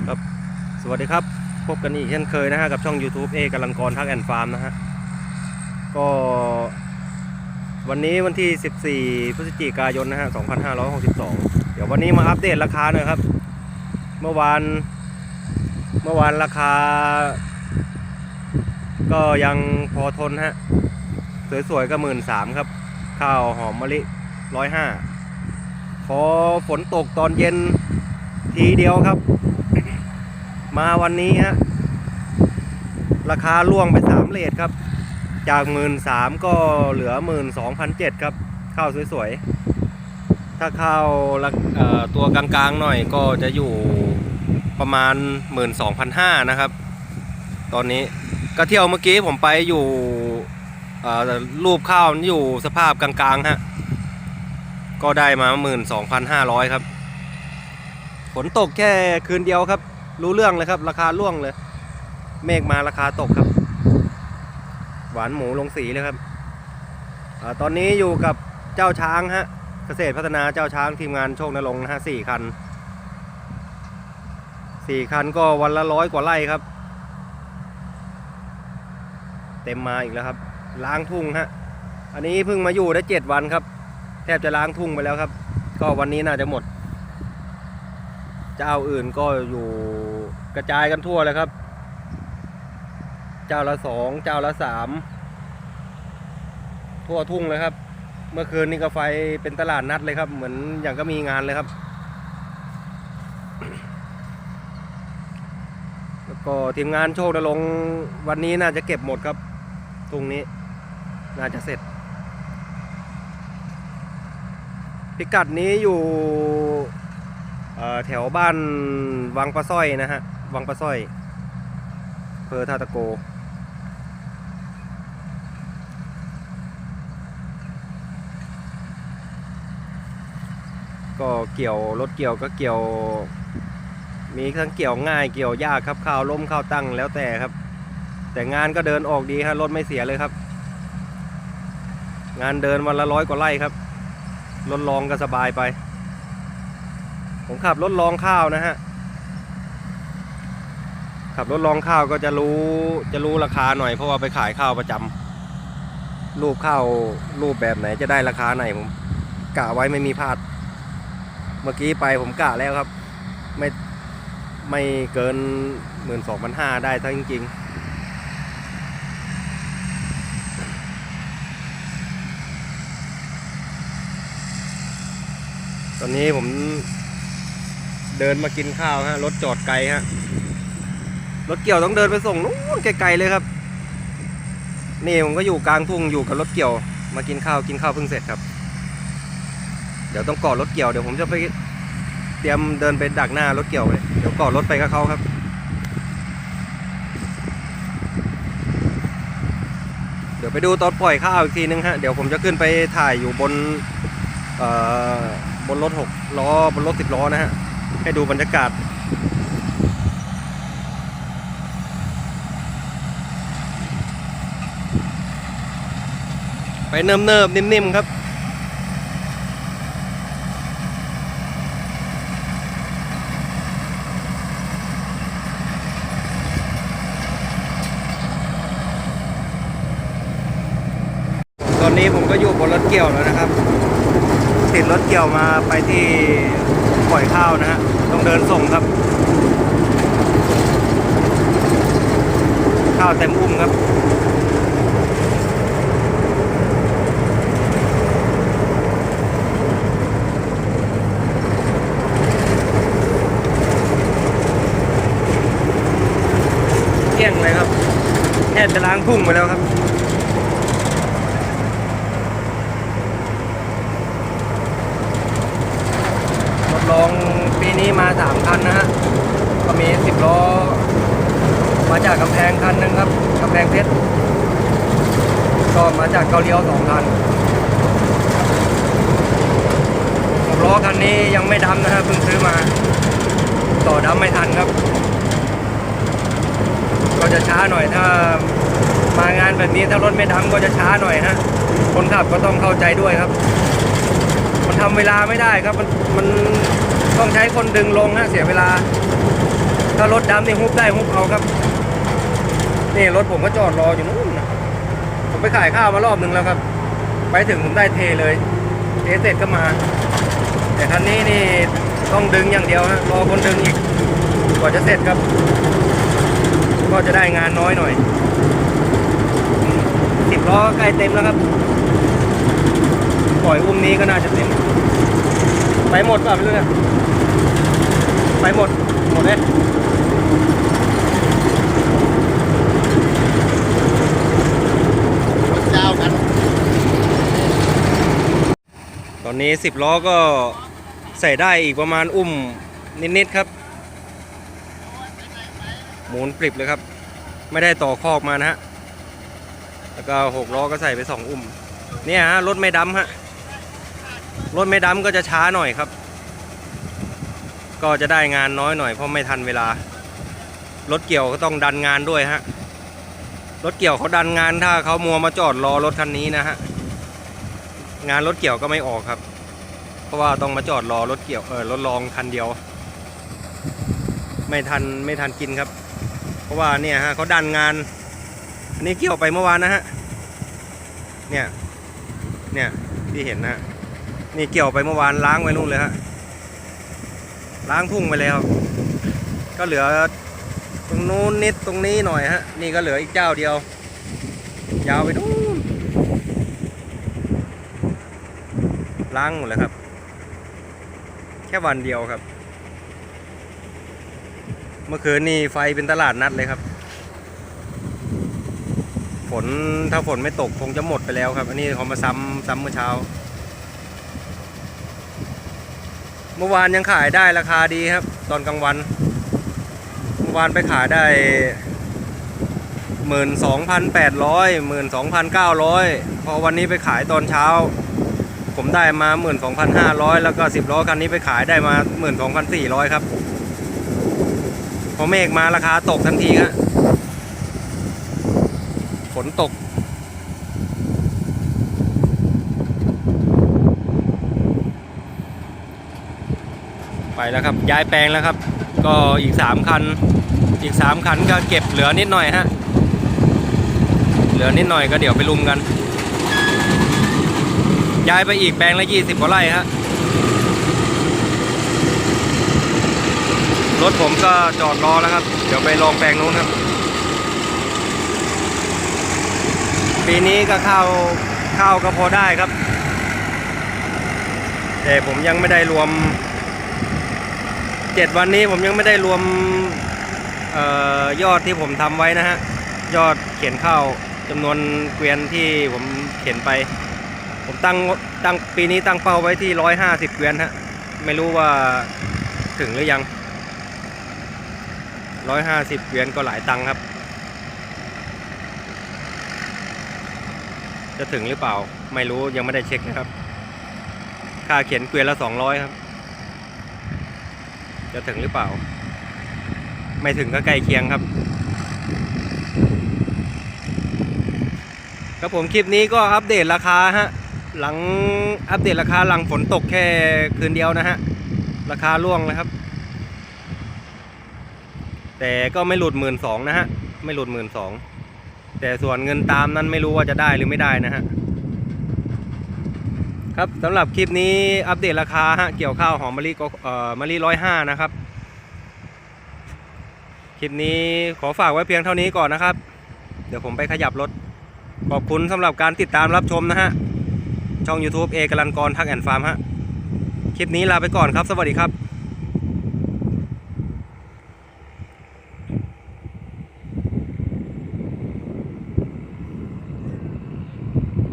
ครับสวัสดีครับพบกันอีกเช่นเคยนะฮะกับช่อง YouTube เอกลันกรทักแอนด์ฟาร์มนะฮะก็วันนี้วันที่ 14 พฤศจิกายนนะฮะ 2562เดี๋ยววันนี้มาอัปเดตราคาหน่อยครับเมื่อวานราคาก็ยังพอทนฮะสวยๆก็13,000ครับข้าวหอมมะลิ105พอฝนตกตอนเย็นทีเดียวครับมาวันนี้ฮะราคาล่วงไป3เรทครับจาก13,000ก็เหลือ12,700ครับข้าวสวยๆถ้าข้าวตัวกลางๆหน่อยก็จะอยู่ประมาณ12,500นะครับตอนนี้ก็เที่ยวเมื่อกี้ผมไปอยู่รูปข้าวอยู่สภาพกลางๆฮะก็ได้มา12,500ครับฝนตกแค่คืนเดียวครับรู้เรื่องเลยครับราคาล่วงเลยเมฆมาราคาตกครับหวานหมูลงสีเลยครับตอนนี้อยู่กับเจ้าช้างฮะเกษตรพัฒนาเจ้าช้างทีมงานโชคนรงค์นะฮะ4 คันก็วันละ100 กว่าไร่ครับเต็มมาอีกแล้วครับล้างทุ่งฮะอันนี้เพิ่งมาอยู่ได้7 วันครับแทบจะล้างทุ่งไปแล้วครับก็วันนี้น่าจะหมดเจ้าอื่นก็อยู่กระจายกันทั่วเลยครับเจ้าละ2เจ้าละ3ทั่วทุ่งเลยครับเมื่อคืนนี้ก็ไฟเป็นตลาดนัดเลยครับเหมือนอย่างก็มีงานเลยครับแล้วก็ทีมงานโชคนรงค์วันนี้น่าจะเก็บหมดครับทุ่งนี้น่าจะเสร็จพิกัดนี้อยู่แถวบ้านวังปลาสร้อยนะฮะวังปลาสร้อยอำเภอท่าตะโกก็เกี่ยวรถเกี่ยวก็เกี่ยวมีทั้งเกี่ยวง่ายเกี่ยวยากครับข้าวล้มข้าวตั้งแล้วแต่ครับแต่งานก็เดินออกดีฮะรถไม่เสียเลยครับงานเดินวันละ100 กว่าไร่ครับรถรองก็สบายไปผมขับรถรองข้าวนะฮะขับรถรองข้าวก็จะรู้ราคาหน่อยเพราะว่าไปขายข้าวประจำรูปข้าวรูปแบบไหนจะได้ราคาไหนผมกะไว้ไม่มีพลาดเมื่อกี้ไปผมกะแล้วครับไม่เกิน12,500ได้ทั้งจริงตอนนี้ผมเดินมากินข้าวฮะรถจอดไกลฮะรถเกี่ยวต้องเดินไปส่งนู้นไกลๆเลยครับนี่ผมก็อยู่กลางทุ่งอยู่กับรถเกี่ยวมากินข้าวเพิ่งเสร็จครับเดี๋ยวต้องเกาะรถเกี่ยวเดี๋ยวผมจะไปเตรียมเดินไปดักหน้ารถเกี่ยวเลยเดี๋ยวเกาะรถไปกับเขาครับเดี๋ยวไปดูตอนปล่อยข้าวอีกทีนึงฮะเดี๋ยวผมจะขึ้นไปถ่ายอยู่บนรถ6 ล้อบนรถ10 ล้อนะฮะให้ดูบรรยากาศไปเนิบๆนิ่มๆครับตอนนี้ผมก็อยู่บนรถเกี่ยวแล้วนะครับติดรถเกี่ยวมาไปที่ปล่อยข้าวนะฮะต้องเดินส่งครับข้าวเต็มอุ้มครับเกลี้ยงเลยครับแทบจะล้างทุ่งไปแล้วครับลองปีนี้มา3 คันนะฮะก็มี10 ล้อมาจากกำแพงคันนึงครับกำแพงเพชรก็มาจากเกาเลียว2 คัน6 ล้อคันนี้ยังไม่ดำนะฮะเพิ่งซื้อมาต่อดำไม่ทันครับก็จะช้าหน่อยถ้ามางานแบบนี้ถ้ารถไม่ดำก็จะช้าหน่อยฮะคนขับก็ต้องเข้าใจด้วยครับมันทำเวลาไม่ได้ครับมันต้องใช้คนดึงลงฮะเสียเวลา ถ้ารถดำนี่ฮุบได้ฮุบเอาครับนี่รถผมก็จอดรออยู่นู่นนะผมไปขายข้าวมารอบนึงแล้วครับไปถึงผมได้เทเลยเทเสร็จก็มาแต่คันนี้นี่ต้องดึงอย่างเดียวฮะรอคนดึงอีกกว่าจะเสร็จครับก็จะได้งานน้อยหน่อย10 ล้อใกล้เต็มแล้วครับปล่อยอุ้มนี้ก็น่าจะเต็มไปหมดป่ะไม่รู้นะไปหมดเลยเจ้ากันตอนนี้10 ล้อก็ใส่ได้อีกประมาณอุ้มนิดๆครับหมุนปริบเลยครับไม่ได้ต่อคอกมานะฮะแล้วก็6 ล้อก็ใส่ไป2 อุ้มเนี่ยฮะรถไม่ดำฮะรถไม่ดำก็จะช้าหน่อยครับก็จะได้งานน้อยหน่อยเพราะไม่ทันเวลารถเกี่ยวก็ต้องดันงานด้วยฮะรถเกี่ยวเขาดันงานถ้าเขามัวมาจอดรอรถคันนี้นะฮะงานรถเกี่ยวก็ไม่ออกครับเพราะว่าต้องมาจอดรอรถเกี่ยวรถรองคันเดียวไม่ทันกินครับเพราะว่าเนี่ยฮะเขาดันงานอันนี้เกี่ยวไปเมื่อวานนะฮะเนี่ยที่เห็นนะนี่เกี่ยวไปเมื่อวานล้างไว้นู่นเลยฮะล้างพุ่งไปแล้วก็เหลือตรงนู้นนิดตรงนี้หน่อยฮะนี่ก็เหลืออีกเจ้าเดียวยาวไปนู่นล้างหมดเลยครับแค่วันเดียวครับเมื่อคืนนี่ไฟเป็นตลาดนัดเลยครับถ้าฝนไม่ตกคงจะหมดไปแล้วครับอันนี้เขามาซ้ำเมื่อเช้าเมื่อวานยังขายได้ราคาดีครับตอนกลางวันเมื่อวานไปขายได้ 12,800 12,900พอวันนี้ไปขายตอนเช้าผมได้มา 12,500 แล้วก็10 ล้อคันนี้ไปขายได้มา 12,400 ครับพอเมฆมาราคาตกทันทีครับฝนตกไปแล้วครับย้ายแปลงแล้วครับก็อีก3 คันก็เก็บเหลือนิดหน่อยฮะเหลือนิดหน่อยก็เดี๋ยวไปลุมกันย้ายไปอีกแปลงละ20 กว่าไร่ฮะรถผมก็จอดรอแล้วครับเดี๋ยวไปลองแปลงนู้นครับปีนี้ก็ข้าวก็พอได้ครับแต่ผมยังไม่ได้รวม7 วันนี้ผมยังไม่ได้รวมยอดที่ผมทำไว้นะฮะยอดเขียนข้าวจำนวนเกวียนที่ผมเขียนไปผมตั้งปีนี้ตั้งเป้าไว้ที่150 เกวียนฮะไม่รู้ว่าถึงหรือยัง150 เกวียนก็หลายตังค์ครับจะถึงหรือเปล่าไม่รู้ยังไม่ได้เช็คนะครับค่าเขียนเกวียนละ200ครับจะถึงหรือเปล่าไม่ถึงก็ใกล้เคียงครับครับผมคลิปนี้ก็อัปเดตราคาฮะหลังอัปเดตราคาหลังฝนตกแค่คืนเดียวนะฮะราคาร่วงเลยครับแต่ก็ไม่หลุด 12,000 นะฮะไม่หลุด 12,000 แต่ส่วนเงินตามนั้นไม่รู้ว่าจะได้หรือไม่ได้นะฮะครับสำหรับคลิปนี้อัปเดตราคาฮะเกี่ยวข้าวหอมมะลิมะลิ105นะครับคลิปนี้ขอฝากไว้เพียงเท่านี้ก่อนนะครับเดี๋ยวผมไปขยับรถขอบคุณสำหรับการติดตามรับชมนะฮะช่อง YouTube เอกลันกรทักแอนฟาร์มฮะคลิปนี้ลาไปก่อนครับสวัสดีครับ